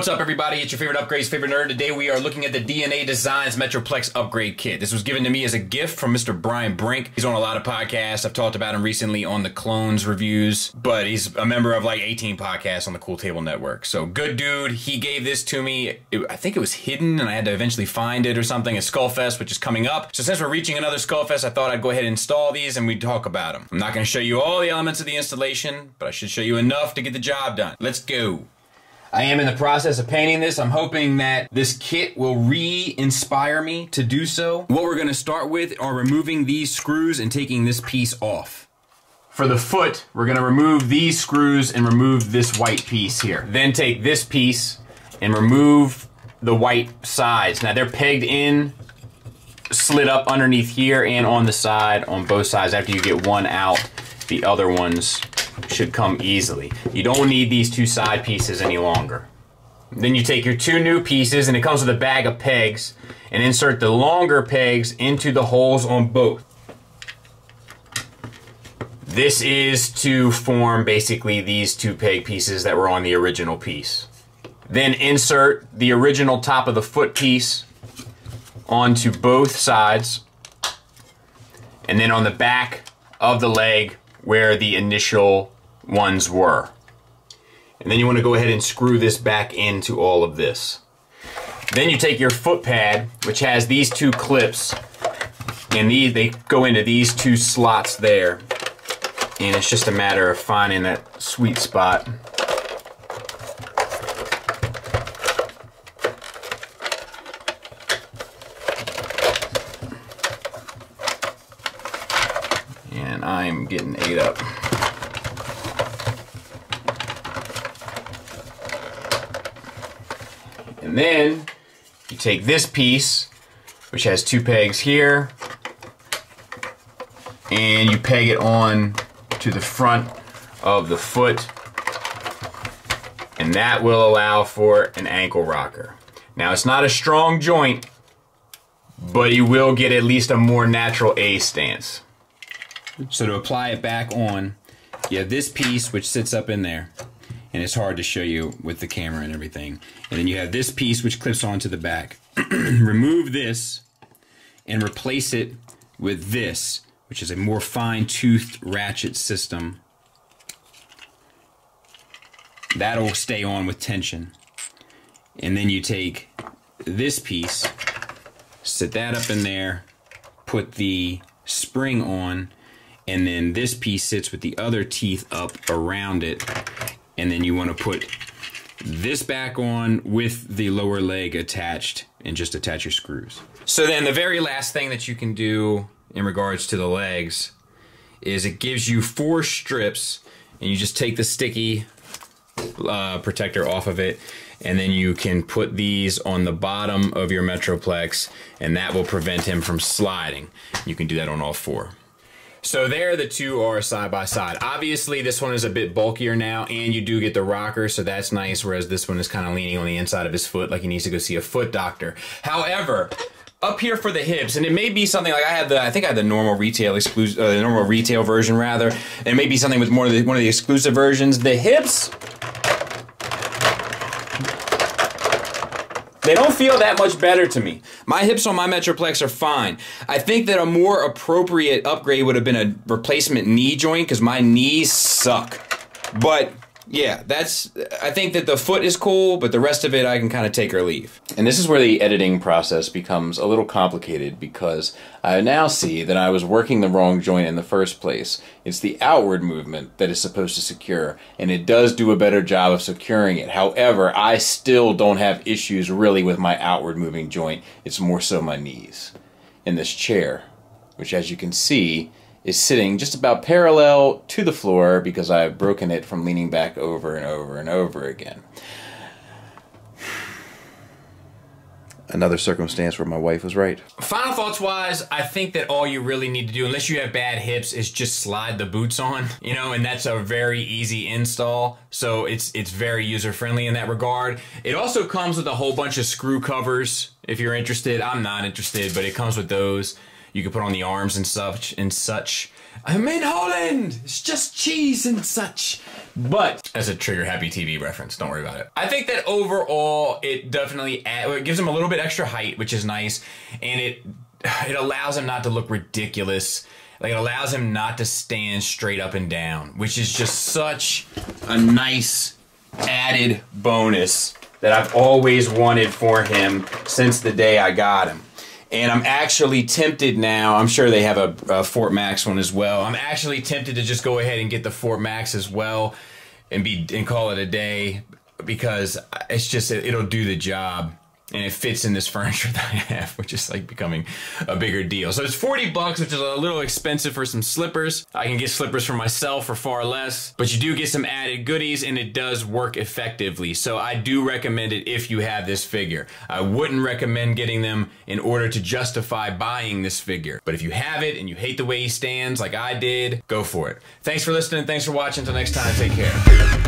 What's up, everybody? It's your favorite upgrades, favorite nerd. Today we are looking at the Desins Metroplex upgrade kit. This was given to me as a gift from Mr. Brian Brink. He's on a lot of podcasts. I've talked about him recently on the Clones reviews, but he's a member of like 18 podcasts on the Cool Table Network. So good dude. He gave this to me. I think it was hidden and I had to eventually find it or something at Skullfest, which is coming up. So since we're reaching another Skullfest, I thought I'd go ahead and install these and we'd talk about them. I'm not going to show you all the elements of the installation, but I should show you enough to get the job done. Let's go. I am in the process of painting this. I'm hoping that this kit will re-inspire me to do so. What we're gonna start with are removing these screws and taking this piece off. For the foot, we're gonna remove these screws and remove this white piece here. Then take this piece and remove the white sides. Now they're pegged in, slid up underneath here and on the side, on both sides. After you get one out, the other ones should come easily. You don't need these two side pieces any longer. Then you take your two new pieces, and it comes with a bag of pegs, and insert the longer pegs into the holes on both. This is to form basically these two peg pieces that were on the original piece. Then insert the original top of the foot piece onto both sides, and then on the back of the leg where the initial ones were. And then you want to go ahead and screw this back into all of this. Then you take your foot pad, which has these two clips, and they go into these two slots there. And it's just a matter of finding that sweet spot. And I'm getting ate up. And then you take this piece, which has two pegs here, and you peg it on to the front of the foot, and that will allow for an ankle rocker. Now it's not a strong joint, but you will get at least a more natural A stance. So to apply it back on, you have this piece which sits up in there, and it's hard to show you with the camera and everything. And then you have this piece which clips onto the back. Remove this and replace it with this, which is a more fine-toothed ratchet system. That'll stay on with tension. And then you take this piece, sit that up in there, put the spring on, and then this piece sits with the other teeth up around it, and then you want to put this back on with the lower leg attached and just attach your screws. So then the very last thing that you can do in regards to the legs is it gives you 4 strips, and you just take the sticky protector off of it, and then you can put these on the bottom of your Metroplex, and that will prevent him from sliding. You can do that on all 4. So there the two are side by side. Obviously this one is a bit bulkier now, and you do get the rocker, so that's nice, whereas this one is kind of leaning on the inside of his foot like he needs to go see a foot doctor. However, up here for the hips, and it may be something like I think I had the normal retail the normal retail version rather, and it may be something with one of the exclusive versions. The hips, they don't feel that much better to me. My hips on my Metroplex are fine. I think that a more appropriate upgrade would have been a replacement knee joint, because my knees suck. But yeah, I think that the foot is cool, but the rest of it I can kind of take or leave. And this is where the editing process becomes a little complicated, because I now see that I was working the wrong joint in the first place. It's the outward movement that is supposed to secure, and it does do a better job of securing it. However, I still don't have issues really with my outward moving joint. It's more so my knees. In this chair, which as you can see, is sitting just about parallel to the floor because I've broken it from leaning back over and over and over again. Another circumstance where my wife was right. Final thoughts wise, I think that all you really need to do, unless you have bad hips, is just slide the boots on, you know, and that's a very easy install. So it's very user friendly in that regard. It also comes with a whole bunch of screw covers if you're interested. I'm not interested, but it comes with those. You can put on the arms and such. I'm in Holland. It's just cheese and such. But as a trigger happy TV reference, don't worry about it. I think that overall it definitely it gives him a little bit extra height, which is nice, and it allows him not to look ridiculous. Like, it allows him not to stand straight up and down, which is just such a nice added bonus that I've always wanted for him since the day I got him. And I'm actually tempted now, I'm sure they have a Fort Max one as well. I'm actually tempted to just go ahead and get the Fort Max as well and call it a day, because it's just, it'll do the job. And it fits in this furniture that I have, which is like becoming a bigger deal. So it's 40 bucks, which is a little expensive for some slippers. I can get slippers for myself for far less, but you do get some added goodies and it does work effectively. So I do recommend it if you have this figure. I wouldn't recommend getting them in order to justify buying this figure. But if you have it and you hate the way he stands like I did, go for it. Thanks for listening. Thanks for watching. Until next time, take care.